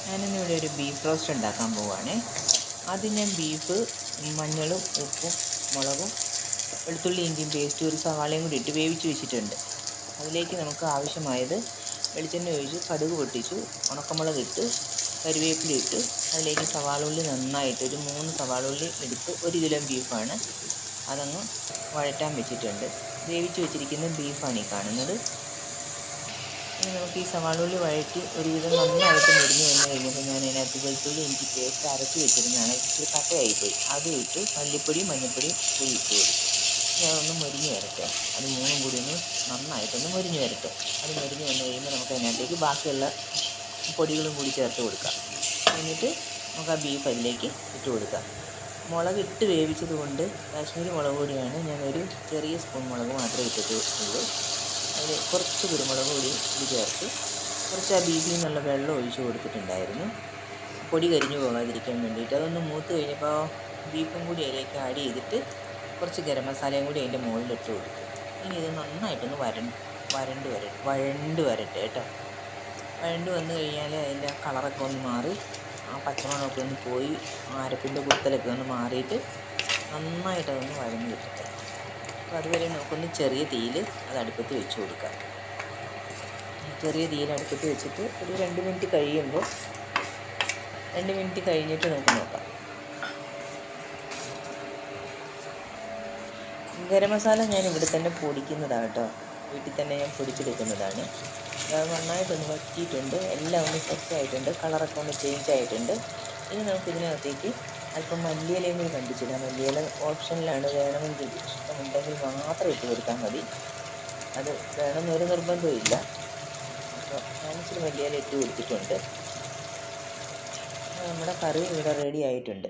ഞാനിന്നിവിടെ ഒരു beef roast ഉണ്ടാക്കാൻ പോവുകയാണേ. ആദ്യം ഞാൻ ബീഫ് മഞ്ഞളും ഉപ്പും മുളകും വെളുത്തുള്ളി ഇഞ്ചിയും പേസ്റ്റ് ഒരു സവാളയും കൂടി ഇട്ട് വേവിച്ച് വെച്ചിട്ടുണ്ട്. അതിലേക്ക് നമുക്ക് ആവശ്യമായത് വെളിച്ചെണ്ണ ഒഴിച്ച് കടുക് പൊട്ടിച്ചു, ഉണക്കമുളക് ഇട്ട് കറിവേപ്പില ഇട്ട് അതിലേക്ക് സവാള ഉള്ളി നന്നായിട്ട് ഒരു 3 സവാള ഉള്ളി എടുത്ത് 1 കിലോ ബീഫാണ്, അതങ്ങ് വഴറ്റാൻ വെച്ചിട്ടുണ്ട്. വേവിച്ച് വെച്ചിരിക്കുന്ന ബീഫാണ് ഈ കാണുന്നത്. ഇനി നമുക്ക് ഈ സവാള ഉള്ളി വഴറ്റി ഒരുവിധം നന്നായിട്ട് മുരിഞ്ഞ് വന്നു കഴിഞ്ഞപ്പോൾ ഞാൻ അതിനകത്ത് വെളുത്തുള്ളി ഇഞ്ചി പേസ്റ്റ് അരച്ച് വെച്ചിരുന്നതാണ്, ഇച്ചിരി കട്ടയായിപ്പോയി, അതും ഇട്ട് മല്ലിപ്പൊടിയും മഞ്ഞൾപ്പൊടിയും കൂടി ഇട്ട് കൊടുക്കും. ഇനി അതൊന്ന് മുരിഞ്ഞ് വരട്ടെ, അത് മൂന്നും കൂടി ഒന്ന് നന്നായിട്ടൊന്ന് മുരിഞ്ഞ് വരട്ടെ. അത് മുരിഞ്ഞ് വന്നു കഴിയുമ്പോൾ നമുക്ക് അതിനകത്തേക്ക് ബാക്കിയുള്ള പൊടികളും കൂടി ചേർത്ത് കൊടുക്കാം. എന്നിട്ട് നമുക്ക് ആ ബീഫ് അതിലേക്ക് ഇട്ട് കൊടുക്കാം. മുളക് ഇട്ട് വേവിച്ചത് കൊണ്ട് കാശ്മീരി മുളക് പൊടിയാണ്, ഞാൻ ഒരു ചെറിയ സ്പൂൺ മുളക് മാത്രമേ ഇട്ടിട്ടുള്ളൂ. അതിൽ കുറച്ച് കുരുമുളക് പൊടി ചേർത്ത് കുറച്ച് ആ ബീഫിൽ നിന്നുള്ള വെള്ളം ഒഴിച്ച് കൊടുത്തിട്ടുണ്ടായിരുന്നു, പൊടി കരിഞ്ഞു പോകാതിരിക്കാൻ വേണ്ടിയിട്ട്. അതൊന്ന് മൂത്ത് കഴിഞ്ഞപ്പോൾ ബീഫും കൂടി അതിലേക്ക് ആഡ് ചെയ്തിട്ട് കുറച്ച് ഗരം മസാലയും കൂടി അതിൻ്റെ മുകളിലിട്ട് കൊടുക്കും. ഇനി ഇത് നന്നായിട്ടൊന്ന് വഴണ്ട് വരട്ടെ കേട്ടോ. വഴണ്ട് വന്നു കഴിഞ്ഞാൽ അതിൻ്റെ കളറൊക്കെ ഒന്ന് മാറി ആ പച്ചമണമൊക്കെ ഒന്ന് പോയി അരപ്പിൻ്റെ കുത്തലൊക്കെ ഒന്ന് മാറിയിട്ട് നന്നായിട്ടതൊന്ന് വഴന്ന് കിട്ടട്ടെ. അപ്പോൾ അതുവരെ നമുക്കൊന്ന് ചെറിയ തീയിൽ അത് അടുപ്പത്ത് വെച്ച് കൊടുക്കാം. ചെറിയ തീയിൽ അടുപ്പത്ത് വെച്ചിട്ട് ഒരു 2 മിനിറ്റ് കഴിയുമ്പോൾ 2 മിനിറ്റ് കഴിഞ്ഞിട്ട് നമുക്ക് നോക്കാം. ഗരം മസാല ഞാൻ ഇവിടെ തന്നെ പൊടിക്കുന്നതാണ് കേട്ടോ, വീട്ടിൽ തന്നെ ഞാൻ പൊടിച്ചെടുക്കുന്നതാണ്. അത് നന്നായിട്ടൊന്ന് വറ്റിയിട്ടുണ്ട്, എല്ലാം ഒന്ന് സെറ്റായിട്ടുണ്ട്, കളറൊക്കെ ഒന്ന് ചേഞ്ച് ആയിട്ടുണ്ട്. ഇനി നമുക്കിതിനകത്തേക്ക് അല്പം മല്ലിയിലയും കൂടി കണ്ടിച്ചിടാം. മല്ലിയില ഓപ്ഷനിലാണ്, വേണമെങ്കിൽ ഇഷ്ടമുണ്ടെങ്കിൽ മാത്രം ഇട്ട് കൊടുത്താൽ മതി, അത് വേണമെന്നൊരു നിർബന്ധവും ഇല്ല. അപ്പോൾ ഞാനിച്ചിരി മല്ലിയില ഇട്ട് കൊടുത്തിട്ടുണ്ട്. നമ്മുടെ കറി ഇവിടെ റെഡി ആയിട്ടുണ്ട്.